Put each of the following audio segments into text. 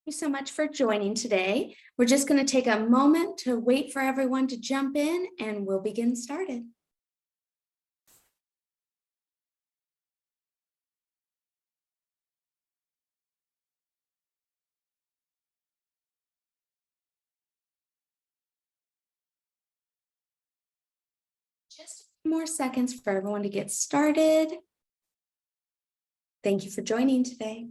You so much for joining today. We're just going to take a moment to wait for everyone to jump in and we'll begin started. Just a few more seconds for everyone to get started. Thank you for joining today.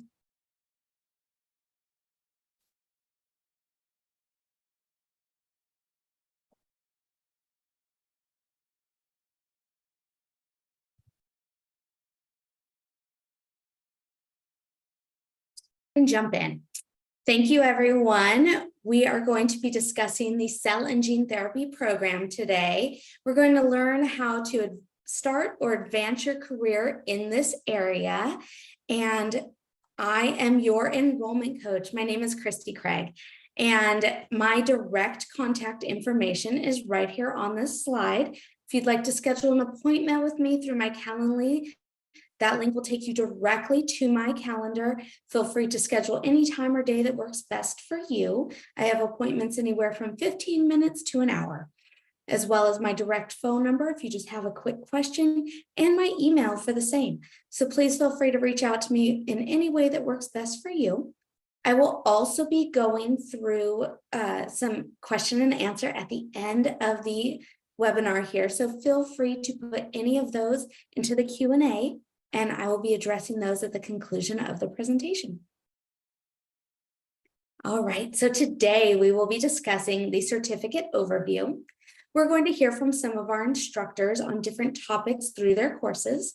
And jump in. Thank you, everyone. We are going to be discussing the cell and gene therapy program today. We're going to learn how to start or advance your career in this area. And I am your enrollment coach. My name is Christy Craig, and my direct contact information is right here on this slide. If you'd like to schedule an appointment with me through my Calendly, that link will take you directly to my calendar. Feel free to schedule any time or day that works best for you. I have appointments anywhere from 15 minutes to an hour, as well as my direct phone number if you just have a quick question, and my email for the same. So please feel free to reach out to me in any way that works best for you. I will also be going through some question and answer at the end of the webinar here. So feel free to put any of those into the Q&A, and I will be addressing those at the conclusion of the presentation. All right, so today we will be discussing the certificate overview. We're going to hear from some of our instructors on different topics through their courses.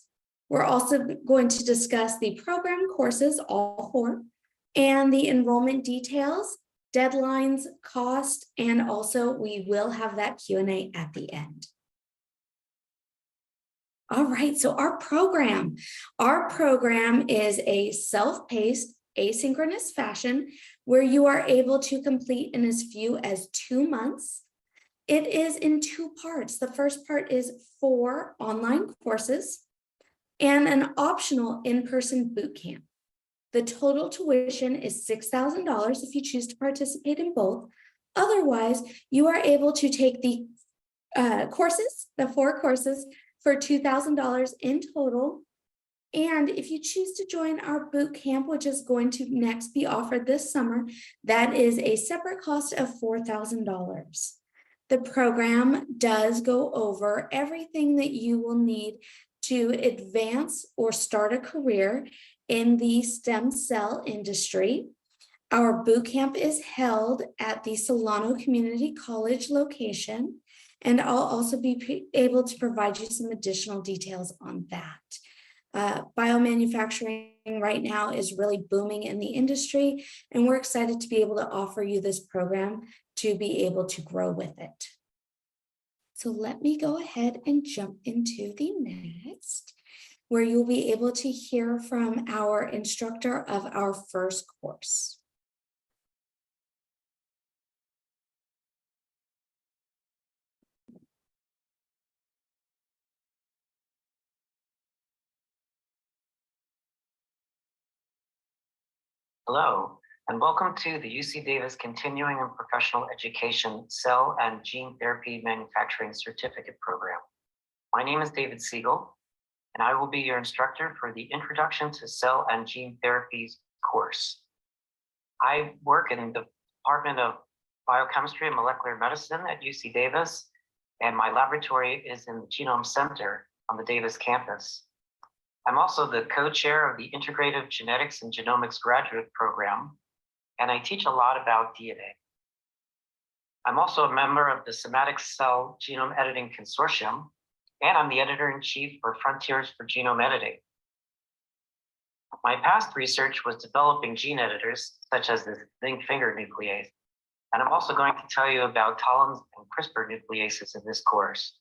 We're also going to discuss the program courses, all four, and the enrollment details, deadlines, cost, and also we will have that Q&A at the end. All right, so our program is a self-paced, asynchronous fashion where you are able to complete in as few as 2 months. It is in 2 parts. The first part is 4 online courses and an optional in-person boot camp. The total tuition is $6,000 if you choose to participate in both. Otherwise, you are able to take the courses, the 4 courses, for $2,000 in total. And if you choose to join our boot camp, which is going to next be offered this summer, that is a separate cost of $4,000. The program does go over everything that you will need to advance or start a career in the stem cell industry. Our boot camp is held at the Solano Community College location, and I'll also be able to provide you some additional details on that. Biomanufacturing right now is really booming in the industry, and we're excited to be able to offer you this program to be able to grow with it. So let me go ahead and jump into the next, where you'll be able to hear from our instructor of our first course. Hello, and welcome to the UC Davis Continuing and Professional Education Cell and Gene Therapy Manufacturing Certificate Program. My name is David Siegel, and I will be your instructor for the Introduction to Cell and Gene Therapies course. I work in the Department of Biochemistry and Molecular Medicine at UC Davis, and my laboratory is in the Genome Center on the Davis campus. I'm also the co-chair of the Integrative Genetics and Genomics Graduate Program, and I teach a lot about DNA. I'm also a member of the Somatic Cell Genome Editing Consortium, and I'm the editor-in-chief for Frontiers for Genome Editing. My past research was developing gene editors, such as the zinc finger nuclease, and I'm also going to tell you about Talens and CRISPR nucleases in this course.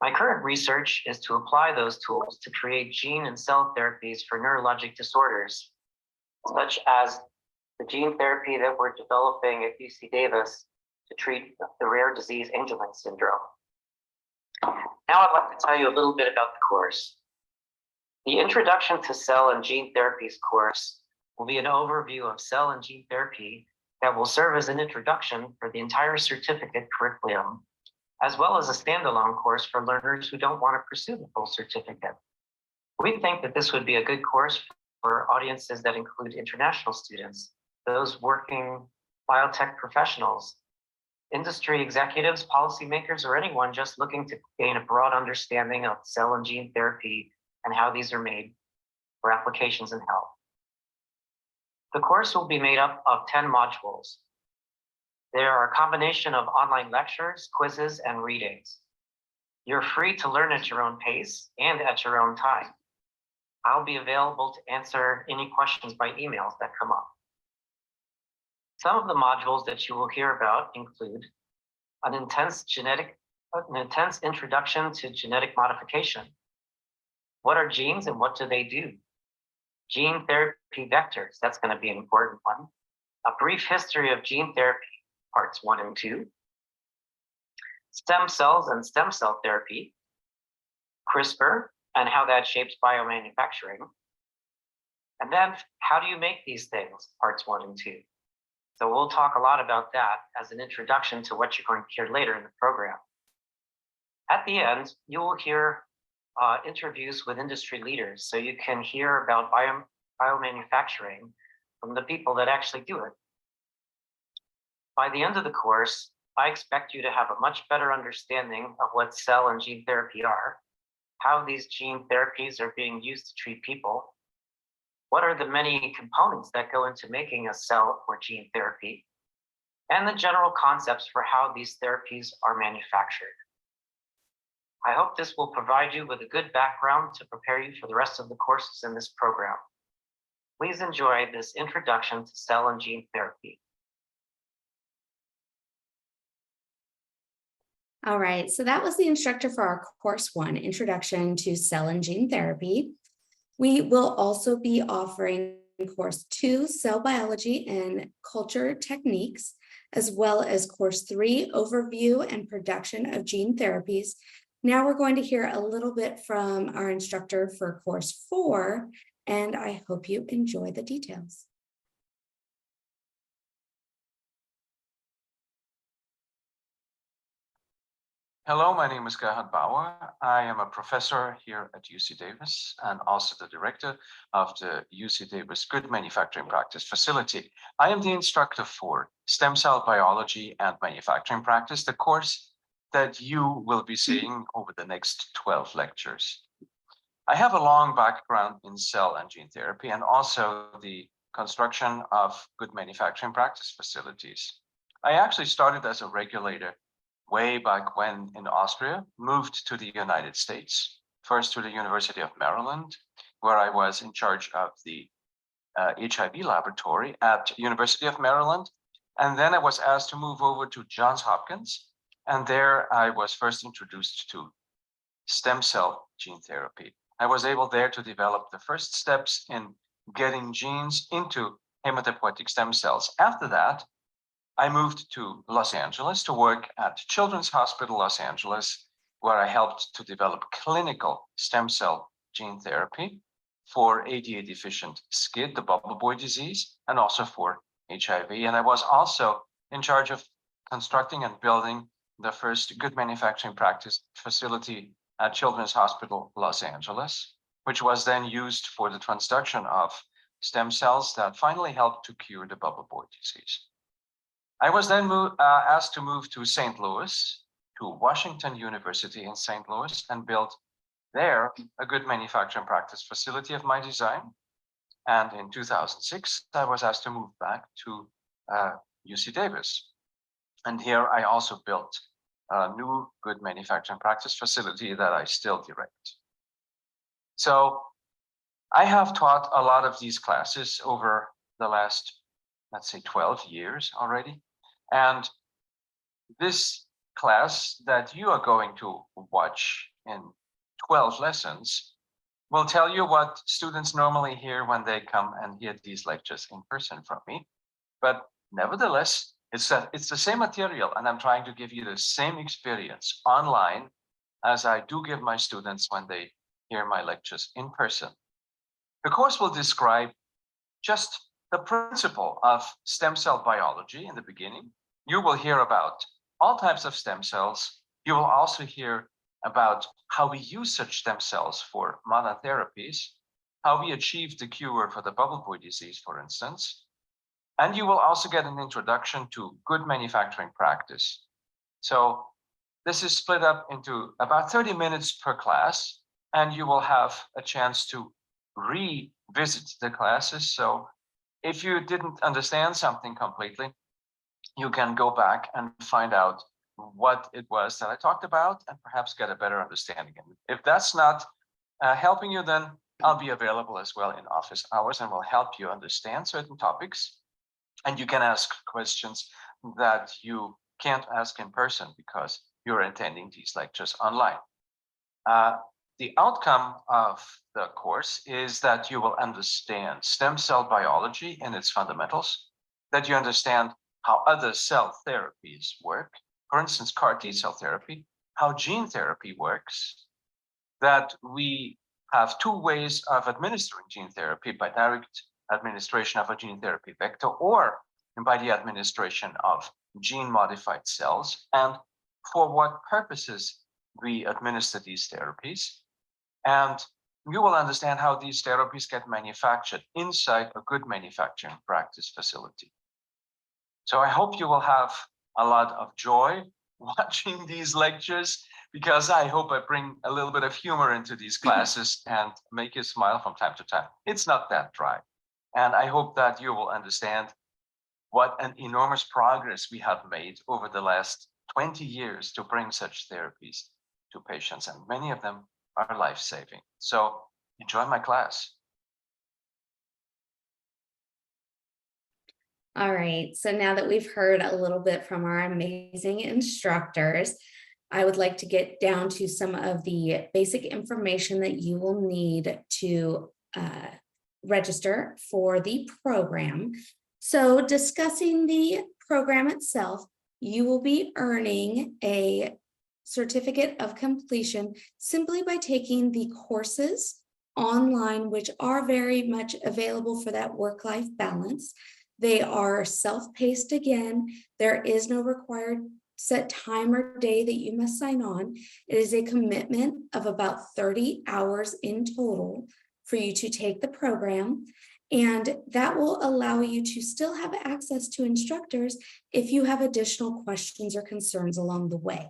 My current research is to apply those tools to create gene and cell therapies for neurologic disorders, such as the gene therapy that we're developing at UC Davis to treat the rare disease Angelman syndrome. Now I'd like to tell you a little bit about the course. The Introduction to Cell and Gene Therapies course will be an overview of cell and gene therapy that will serve as an introduction for the entire certificate curriculum, as well as a standalone course for learners who don't want to pursue the full certificate. We think that this would be a good course for audiences that include international students, those working biotech professionals, industry executives, policymakers, or anyone just looking to gain a broad understanding of cell and gene therapy and how these are made for applications in health. The course will be made up of 10 modules. There are a combination of online lectures, quizzes, and readings. You're free to learn at your own pace and at your own time. I'll be available to answer any questions by emails that come up. Some of the modules that you will hear about include an intense introduction to genetic modification. What are genes and what do they do? Gene therapy vectors, that's going to be an important one. A brief history of gene therapy, parts 1 and 2. Stem cells and stem cell therapy. CRISPR and how that shapes biomanufacturing. And then how do you make these things, parts 1 and 2. So we'll talk a lot about that as an introduction to what you're going to hear later in the program. At the end, you will hear interviews with industry leaders, so you can hear about biomanufacturing from the people that actually do it. By the end of the course, I expect you to have a much better understanding of what cell and gene therapy are, how these gene therapies are being used to treat people, what are the many components that go into making a cell or gene therapy, and the general concepts for how these therapies are manufactured. I hope this will provide you with a good background to prepare you for the rest of the courses in this program. Please enjoy this introduction to cell and gene therapy. All right, so that was the instructor for our course 1, Introduction to Cell and Gene Therapy. We will also be offering course 2, Cell Biology and Culture Techniques, as well as course 3, Overview and Production of Gene Therapies. Now we're going to hear a little bit from our instructor for course 4, and I hope you enjoy the details. Hello, my name is Gerhard Bauer. I am a professor here at UC Davis and also the director of the UC Davis Good Manufacturing Practice Facility. I am the instructor for stem cell biology and manufacturing practice, the course that you will be seeing over the next 12 lectures. I have a long background in cell and gene therapy and also the construction of good manufacturing practice facilities. I actually started as a regulator way back when in Austria, moved to the United States, first to the University of Maryland, where I was in charge of the HIV laboratory at University of Maryland. And then I was asked to move over to Johns Hopkins. And there I was first introduced to stem cell gene therapy. I was able there to develop the first steps in getting genes into hematopoietic stem cells. After that, I moved to Los Angeles to work at Children's Hospital Los Angeles, where I helped to develop clinical stem cell gene therapy for ADA deficient SCID, the bubble boy disease, and also for HIV. And I was also in charge of constructing and building the first good manufacturing practice facility at Children's Hospital Los Angeles, which was then used for the transduction of stem cells that finally helped to cure the bubble boy disease. I was then asked to move to St. Louis, to Washington University in St. Louis, and build there a good manufacturing practice facility of my design. And in 2006, I was asked to move back to UC Davis. And here I also built a new good manufacturing practice facility that I still direct. So I have taught a lot of these classes over the last, let's say, 12 years already. And this class that you are going to watch in 12 lessons will tell you what students normally hear when they come and hear these lectures in person from me. But nevertheless, it's the same material, and I'm trying to give you the same experience online as I do give my students when they hear my lectures in person. The course will describe just the principle of stem cell biology in the beginning. You will hear about all types of stem cells. You will also hear about how we use such stem cells for monotherapies, how we achieve the cure for the bubble boy disease, for instance. And you will also get an introduction to good manufacturing practice. So this is split up into about 30 minutes per class, and you will have a chance to revisit the classes. So if you didn't understand something completely, you can go back and find out what it was that I talked about and perhaps get a better understanding. And if that's not helping you, then I'll be available as well in office hours and will help you understand certain topics. And you can ask questions that you can't ask in person because you're attending these lectures online. The outcome of the course is that you will understand stem cell biology and its fundamentals, that you understand how other cell therapies work, for instance, CAR T cell therapy, how gene therapy works, that we have two ways of administering gene therapy: by direct administration of a gene therapy vector or by the administration of gene modified cells, and for what purposes we administer these therapies. And you will understand how these therapies get manufactured inside a good manufacturing practice facility. So I hope you will have a lot of joy watching these lectures, because I hope I bring a little bit of humor into these classes and make you smile from time to time. It's not that dry. And I hope that you will understand what an enormous progress we have made over the last 20 years to bring such therapies to patients, and many of them are life-saving. So enjoy my class. All right, so now that we've heard a little bit from our amazing instructors, I would like to get down to some of the basic information that you will need to register for the program. So discussing the program itself, you will be earning a certificate of completion simply by taking the courses online, which are very much available for that work-life balance. They are self-paced again. There is no required set time or day that you must sign on. It is a commitment of about 30 hours in total for you to take the program. And that will allow you to still have access to instructors if you have additional questions or concerns along the way.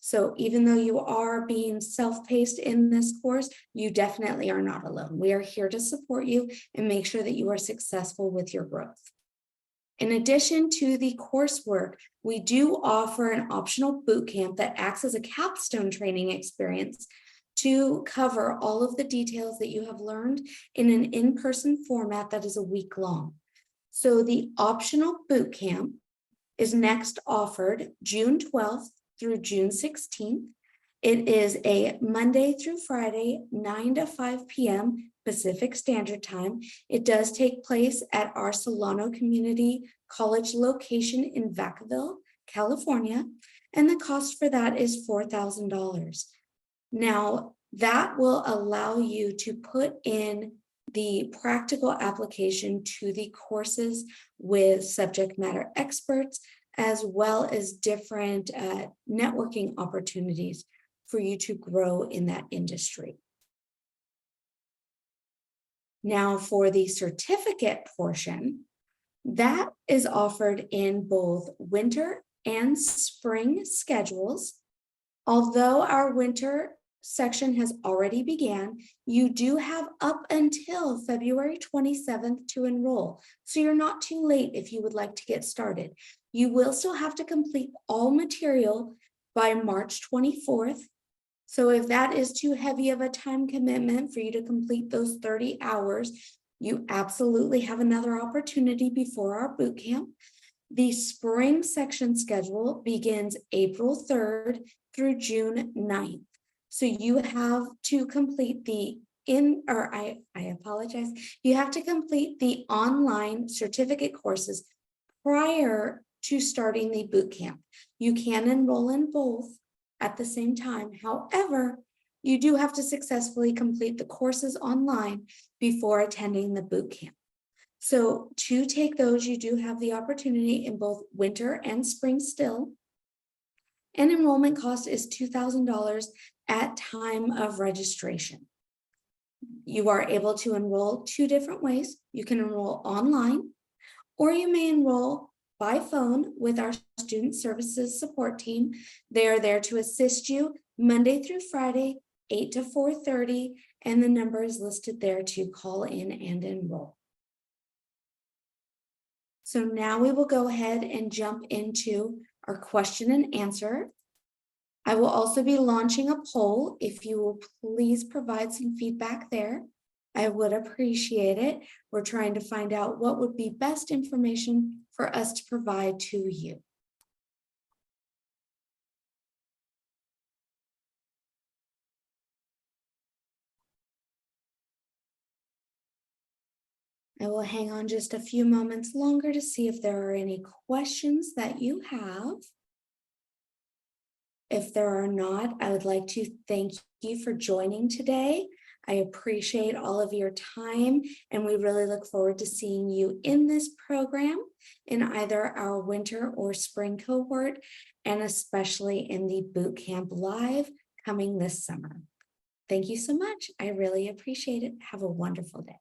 So even though you are being self-paced in this course, you definitely are not alone. We are here to support you and make sure that you are successful with your growth. In addition to the coursework, we do offer an optional boot camp that acts as a capstone training experience to cover all of the details that you have learned in an in-person format that is a week long. So the optional boot camp is next offered June 12th through June 16th. It is a Monday through Friday, 9 to 5 p.m. Pacific Standard Time. It does take place at our Solano Community College location in Vacaville, California, and the cost for that is $4,000. Now, that will allow you to put in the practical application to the courses with subject matter experts, as well as different networking opportunities for you to grow in that industry. Now, for the certificate portion, that is offered in both winter and spring schedules. Although our winter section has already began, you do have up until February 27th to enroll. So you're not too late if you would like to get started. You will still have to complete all material by March 24th. So if that is too heavy of a time commitment for you to complete those 30 hours, you absolutely have another opportunity before our boot camp. The spring section schedule begins April 3rd through June 9th. So you have to complete the I apologize. You have to complete the online certificate courses prior to starting the boot camp. You can enroll in both at the same time. However, you do have to successfully complete the courses online before attending the boot camp. So to take those, you do have the opportunity in both winter and spring still. And enrollment cost is $2,000 at time of registration. You are able to enroll two different ways. You can enroll online, or you may enroll by phone with our student services support team. They are there to assist you Monday through Friday, 8 to 4:30, and the number is listed there to call in and enroll. So now we will go ahead and jump into our question and answer. I will also be launching a poll. If you will please provide some feedback there, I would appreciate it. We're trying to find out what would be best information for us to provide to you. I will hang on just a few moments longer to see if there are any questions that you have. If there are not, I would like to thank you for joining today. I appreciate all of your time, and we really look forward to seeing you in this program in either our winter or spring cohort, and especially in the boot camp live coming this summer. Thank you so much. I really appreciate it. Have a wonderful day.